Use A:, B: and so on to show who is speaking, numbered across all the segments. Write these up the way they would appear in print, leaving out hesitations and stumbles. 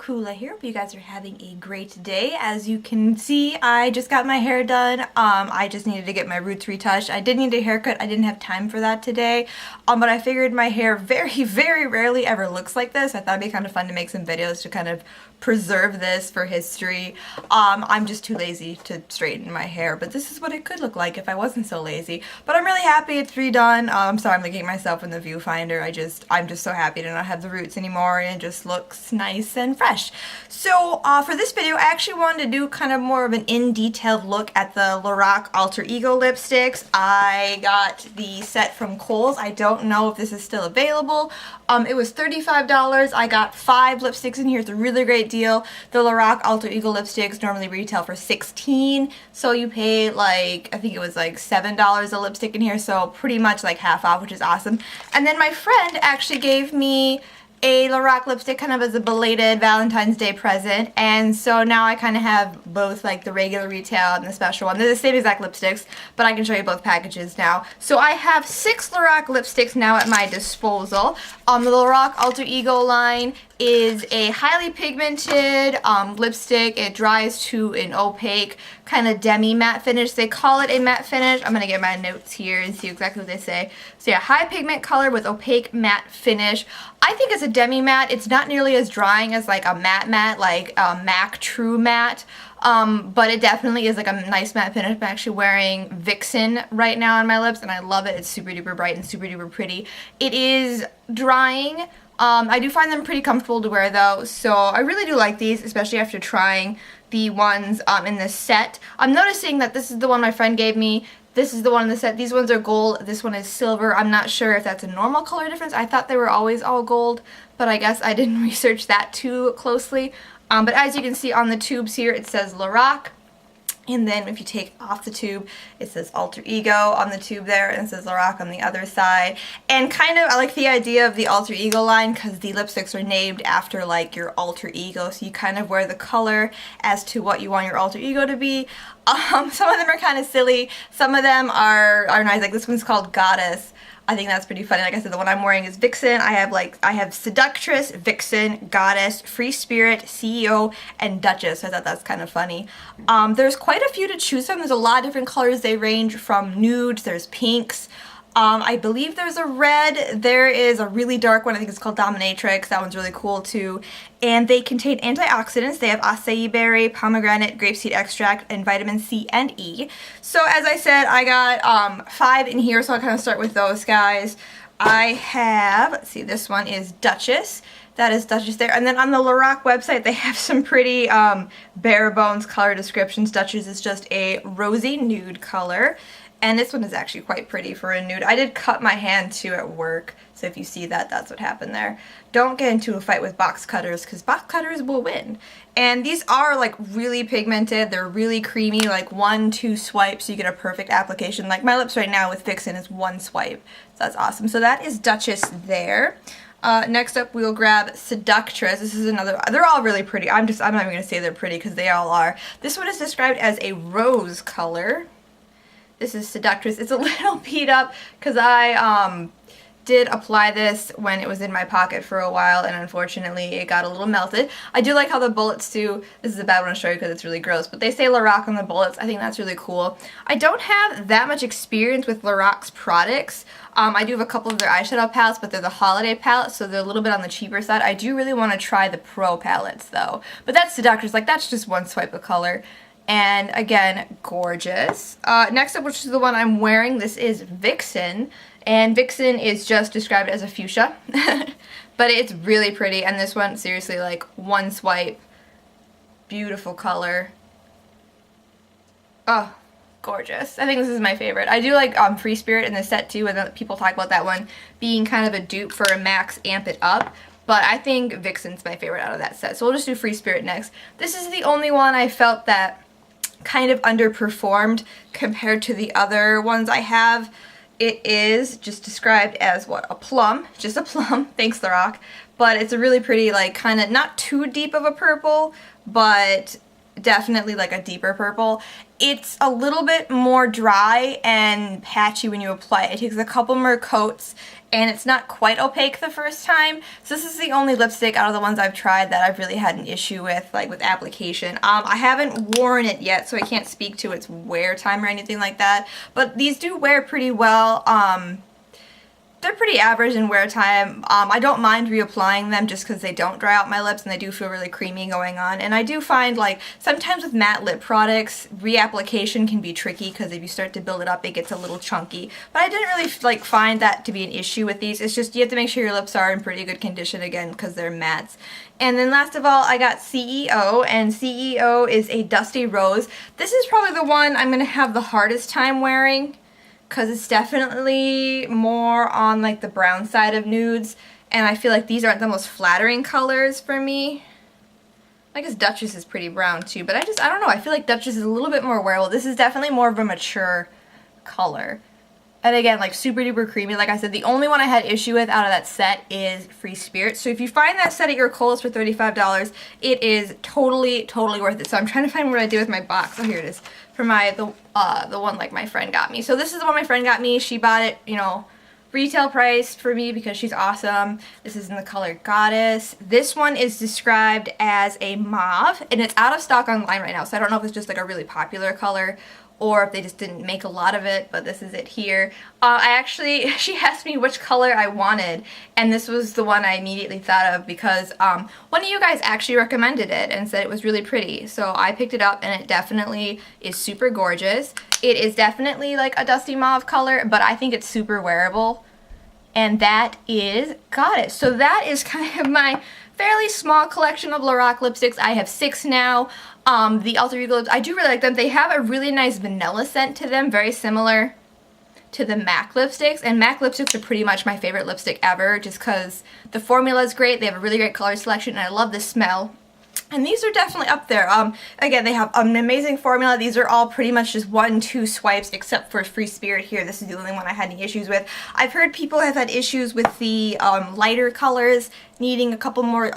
A: Kula here. Hope you guys are having a great day. As you can see, I just got my hair done. I just needed to get my roots retouched. I did need a haircut. I didn't have time for that today. But I figured my hair very rarely ever looks like this. I thought it'd be kind of fun to make some videos to kind of preserve this for history. I'm just too lazy to straighten my hair, but this is what it could look like if I wasn't so lazy. But I'm really happy it's redone. I'm sorry I'm looking at myself in the viewfinder. I'm just so happy to not have the roots anymore, and it just looks nice and fresh. So for this video, I actually wanted to do kind of more of an in-detailed look at the LORAC AlterEgo lipsticks. I got the set from Kohls. I don't know if this is still available. It was $35. I got 5 lipsticks in here. It's a really great deal. The LORAC AlterEgo lipsticks normally retail for $16, so you pay like, I think it was like $7 a lipstick in here, so pretty much like half off, which is awesome. And then my friend actually gave me a LORAC lipstick kind of as a belated Valentine's Day present, and so now I kind of have both like the regular retail and the special one. They're the same exact lipsticks, but I can show you both packages now. So I have 6 LORAC lipsticks now at my disposal. The LORAC AlterEgo line is a highly pigmented lipstick. It dries to an opaque kind of demi-matte finish. They call it a matte finish. I'm going to get my notes here and see exactly what they say. So yeah, high pigment color with opaque matte finish. I think it's a demi-matte. It's not nearly as drying as like a matte, like a MAC True Matte. But it definitely is like a nice matte finish. I'm actually wearing Vixen right now on my lips, and I love it. It's super duper bright and super duper pretty. It is drying. I do find them pretty comfortable to wear though, so I really do like these, especially after trying the ones in this set. I'm noticing that this is the one my friend gave me. This is the one in the set. These ones are gold. This one is silver. I'm not sure if that's a normal color difference. I thought they were always all gold, but I guess I didn't research that too closely. But as you can see on the tubes here, it says LORAC. And then if you take off the tube, it says AlterEgo on the tube there, and it says LORAC on the other side. And kind of, I like the idea of the AlterEgo line because the lipsticks are named after like your alter ego, so you kind of wear the color as to what you want your alter ego to be. Some of them are kind of silly. Some of them are nice. Like this one's called Goddess. I think that's pretty funny. Like I said, the one I'm wearing is Vixen. I have Seductress, Vixen, Goddess, Free Spirit, CEO, and Duchess. So I thought that's kind of funny. There's quite a few to choose from. There's a lot of different colors. They range from nudes, there's pinks. I believe there's a red. There is a really dark one. I think it's called Dominatrix. That one's really cool too. And they contain antioxidants. They have acai berry, pomegranate, grapeseed extract, and vitamin C and E. So as I said, I got 5 in here, so I'll kind of start with those guys. I have, let's see, this one is Duchess. That is Duchess there. And then on the LORAC website, they have some pretty bare bones color descriptions. Duchess is just a rosy nude color. And this one is actually quite pretty for a nude. I did cut my hand too at work, so if you see that, that's what happened there. Don't get into a fight with box cutters, because box cutters will win. And these are like really pigmented. They're really creamy, like 1-2 swipes, so you get a perfect application. Like my lips right now with Vixen is 1 swipe, so that's awesome. So that is Duchess there. Next up, we'll grab Seductress. This is another, they're all really pretty. I'm not even going to say they're pretty because they all are. This one is described as a rose color. This is Seductress. It's a little beat up because I did apply this when it was in my pocket for a while, and unfortunately it got a little melted. I do like how the bullets do. This is a bad one to show you because it's really gross, but they say LORAC on the bullets. I think that's really cool. I don't have that much experience with LORAC's products. I do have a couple of their eyeshadow palettes, but they're the holiday palettes, so they're a little bit on the cheaper side. I do really want to try the pro palettes though. But that's Seductress. Like that's just 1 swipe of color. And again, gorgeous. Next up, which is the one I'm wearing, this is Vixen. And Vixen is just described as a fuchsia. But it's really pretty. And this one, seriously, like 1 swipe. Beautiful color. Oh, gorgeous. I think this is my favorite. I do like Free Spirit in the set too, and people talk about that one being kind of a dupe for a Max Amp It Up. But I think Vixen's my favorite out of that set. So we'll just do Free Spirit next. This is the only one I felt that kind of underperformed compared to the other ones I have. It is just described as what? A plum. Just a plum. Thanks, LORAC. But it's a really pretty, like, kind of not too deep of a purple, but definitely like a deeper purple. It's a little bit more dry and patchy when you apply it. It takes a couple more coats and it's not quite opaque the first time. So this is the only lipstick out of the ones I've tried that I've really had an issue with, like with application. I haven't worn it yet, so I can't speak to its wear time or anything like that, but these do wear pretty well. They're pretty average in wear time. I don't mind reapplying them just because they don't dry out my lips and they do feel really creamy going on. And I do find, like, sometimes with matte lip products, reapplication can be tricky because if you start to build it up, it gets a little chunky. But I didn't really, like, find that to be an issue with these. It's just you have to make sure your lips are in pretty good condition again because they're mattes. And then last of all, I got CEO, and CEO is a Dusty Rose. This is probably the one I'm going to have the hardest time wearing, because it's definitely more on like the brown side of nudes, and I feel like these aren't the most flattering colors for me. I guess Duchess is pretty brown too, but I don't know, I feel like Duchess is a little bit more wearable. This is definitely more of a mature color. And again, like super duper creamy. Like I said, the only one I had issue with out of that set is Free Spirit. So if you find that set at your Kohls for $35, it is totally worth it. So I'm trying to find what I did with my box. Oh, here it is. For the one like my friend got me. So this is the one my friend got me. She bought it, you know, retail priced for me because she's awesome. This is in the color Goddess. This one is described as a mauve, and it's out of stock online right now. So I don't know if it's just like a really popular color or if they just didn't make a lot of it, but this is it here. She asked me which color I wanted, and this was the one I immediately thought of because one of you guys actually recommended it and said it was really pretty. So I picked it up, and it definitely is super gorgeous. It is definitely like a dusty mauve color, but I think it's super wearable. And that is Goddess. So that is kind of my fairly small collection of LORAC lipsticks. I have 6 now. The AlterEgo lips, I do really like them. They have a really nice vanilla scent to them, very similar to the MAC lipsticks. And MAC lipsticks are pretty much my favorite lipstick ever just because the formula is great. They have a really great color selection, and I love the smell. And these are definitely up there. Again, they have an amazing formula. These are all pretty much just 1-2 swipes except for Free Spirit here. This is the only one I had any issues with. I've heard people have had issues with the lighter colors needing a couple more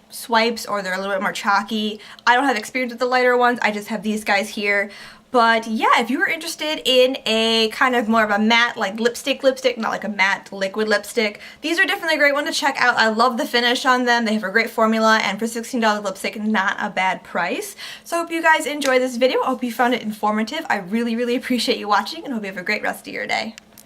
A: swipes, or they're a little bit more chalky. I don't have experience with the lighter ones. I just have these guys here. But yeah, if you were interested in a kind of more of a matte, like lipstick, not like a matte liquid lipstick, these are definitely a great one to check out. I love the finish on them. They have a great formula, and for $16 lipstick, not a bad price. So I hope you guys enjoyed this video. I hope you found it informative. I really appreciate you watching, and hope you have a great rest of your day.